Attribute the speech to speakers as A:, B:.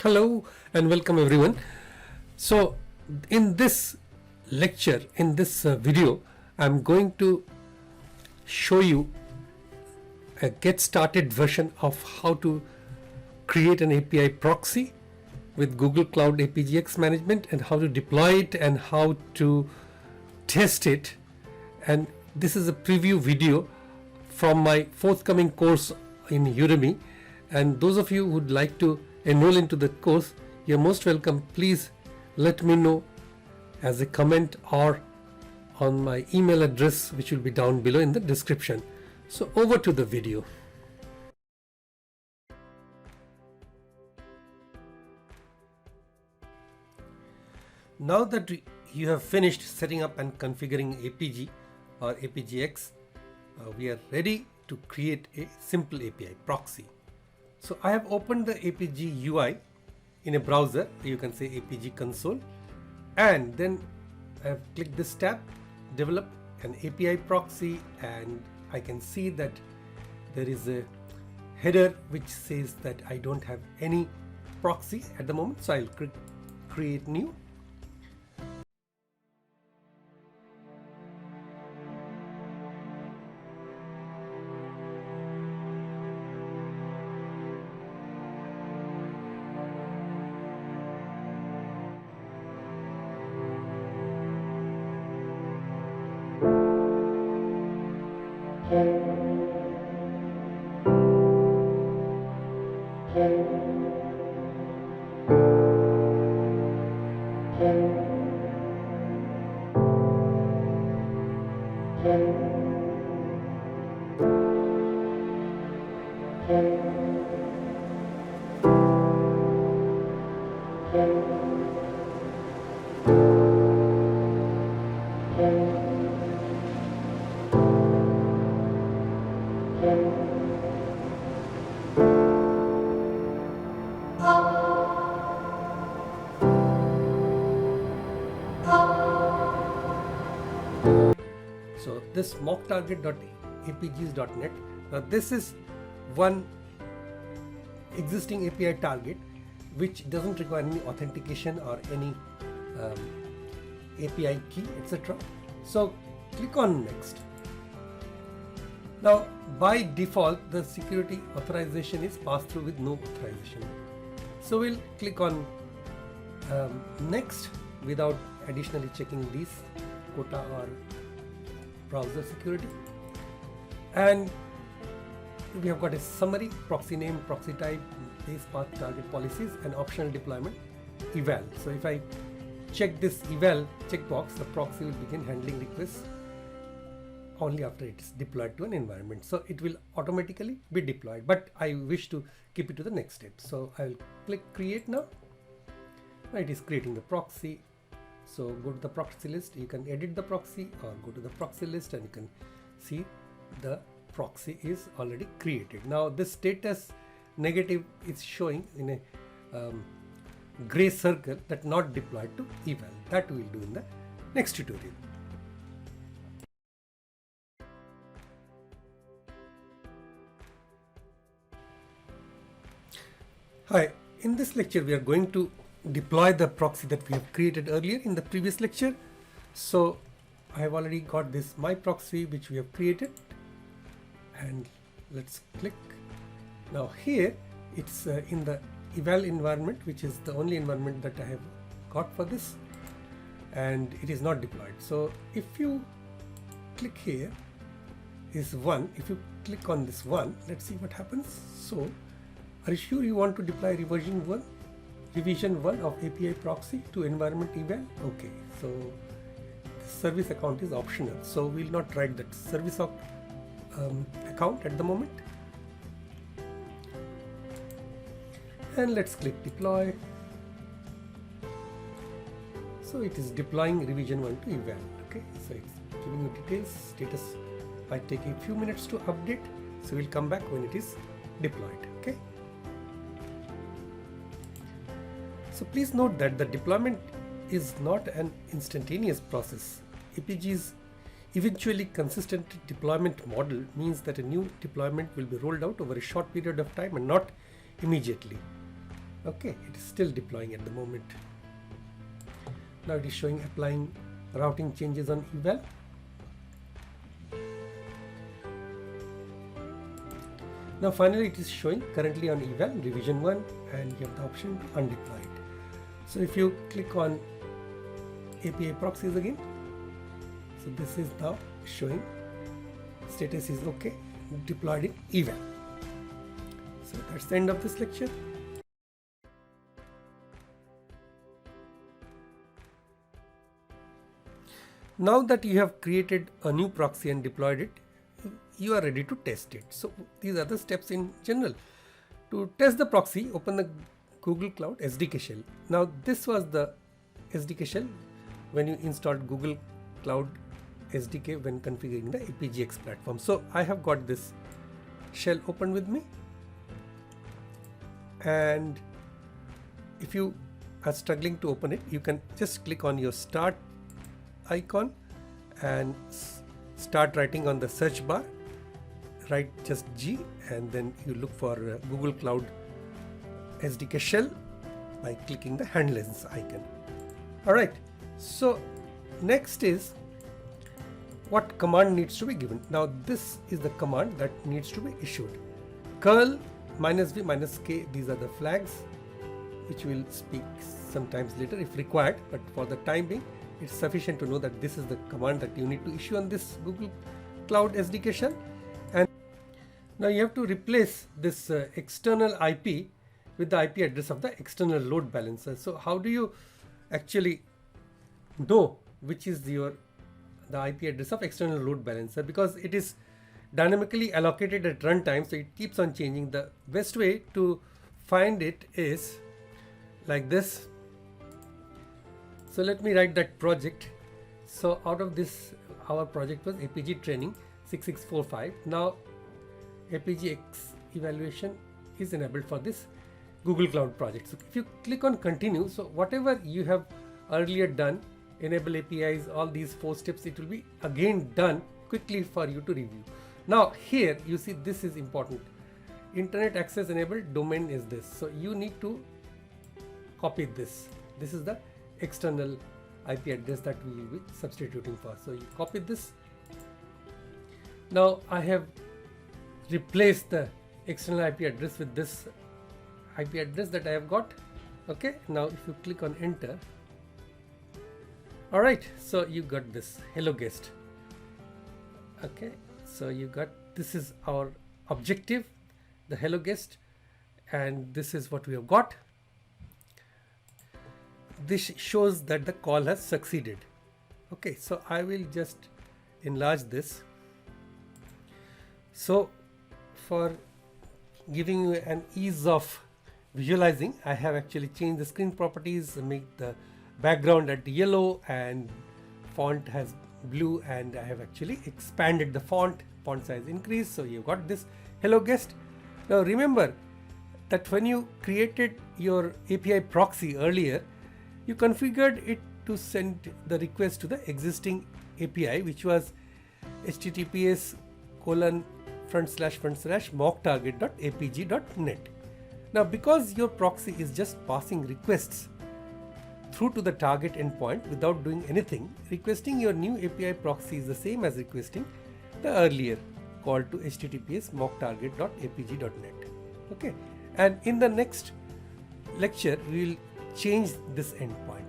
A: Hello and welcome everyone. So in this lecture, in this video, I'm going to show you a get started version of how to create an API proxy with Google Cloud APGX management and how to deploy it and how to test it. And this is a preview video from my forthcoming course in Udemy, and those of you who would like to enroll into the course, you're most welcome. Please let me know as a comment or on my email address, which will be down below in the description. So over to the video. Now that you have finished setting up and configuring APG or APGX, we are ready to create a simple API proxy. So I have opened the APG UI in a browser, you can say APG console, and then I have clicked this tab, develop an API proxy, and I can see that there is a header which says that I don't have any proxy at the moment. So I'll click create new. So this mocktarget.apgs.net, now this is one existing API target which doesn't require any authentication or any API key, etc. So click on next. Now by default the security authorization is passed through with no authorization. So we'll click on next without additionally checking these quota or browser security, and we have got a summary: proxy name, proxy type, base path, target policies, and optional deployment eval. So if I check this eval checkbox, the proxy will begin handling requests only after it is deployed to an environment. So it will automatically be deployed, but I wish to keep it to the next step. So I will click create now. It is creating the proxy. So go to the proxy list, you can edit the proxy, or go to the proxy list and you can see the proxy is already created. Now this status negative is showing in a gray circle that not deployed to eval. That we will do in the next tutorial. Hi, in this lecture we are going to deploy the proxy that we have created earlier in the previous lecture. So I have already got this my proxy which we have created, and let's click. Now here it's in the eval environment, which is the only environment that I have got for this, and it is not deployed. So if you click here is one, if you click on this one, let's see what happens. So are you sure you want to deploy revision 1 of API proxy to environment eval? Okay, so service account is optional, so we'll not write that service account at the moment. And let's click deploy. So it is deploying revision 1 to eval. Okay, so it's giving you details. Status might take a few minutes to update, so we'll come back when it is deployed. Okay. So please note that the deployment is not an instantaneous process. APG's eventually consistent deployment model means that a new deployment will be rolled out over a short period of time and not immediately. Okay, it is still deploying at the moment. Now it is showing applying routing changes on eval. Now finally it is showing currently on eval revision 1, and you have the option to undeploy it. So if you click on API proxies again, so this is now showing status is okay, deployed in eval. So that's the end of this lecture. Now that you have created a new proxy and deployed it, you are ready to test it. So these are the steps in general. To test the proxy, open the Google Cloud SDK shell. Now this was the SDK shell when you installed Google Cloud SDK when configuring the APGX platform. So I have got this shell open with me, and if you are struggling to open it, you can just click on your start icon and start writing on the search bar. Write just G and then you look for Google Cloud SDK shell by clicking the handlers icon. Alright, so next is what command needs to be given. Now this is the command that needs to be issued. Curl -v -k, these are the flags which we'll speak sometimes later if required, but for the time being it's sufficient to know that this is the command that you need to issue on this Google Cloud SDK shell. And now you have to replace this external IP with the IP address of the external load balancer. So how do you actually know which is the IP address of external load balancer? Because it is dynamically allocated at runtime, so it keeps on changing. The best way to find it is like this. So let me write that project. So out of this, our project was APG training 6645. Now APGX evaluation is enabled for this Google Cloud project. So if you click on continue, so whatever you have earlier done, enable APIs, all these 4 steps, it will be again done quickly for you to review. Now here you see this is important. Internet access enabled domain is this. So you need to copy this. This is the external IP address that we will be substituting for. So you copy this. Now I have replaced the external IP address with this IP address that I have got. Okay, now if you click on enter, alright, so you got this hello guest. Okay, so you got, this is our objective, the hello guest, and this is what we have got. This shows that the call has succeeded. Okay, so I will just enlarge this. So for giving you an ease of visualizing, I have actually changed the screen properties, make the background at yellow and font has blue, and I have actually expanded the font size increase. So you got this hello guest. Now remember that when you created your API proxy earlier, you configured it to send the request to the existing API, which was https://mocktarget.apg.net. Now because your proxy is just passing requests through to the target endpoint without doing anything, requesting your new API proxy is the same as requesting the earlier call to https://mocktarget.apg.net. Okay, and in the next lecture we will change this endpoint.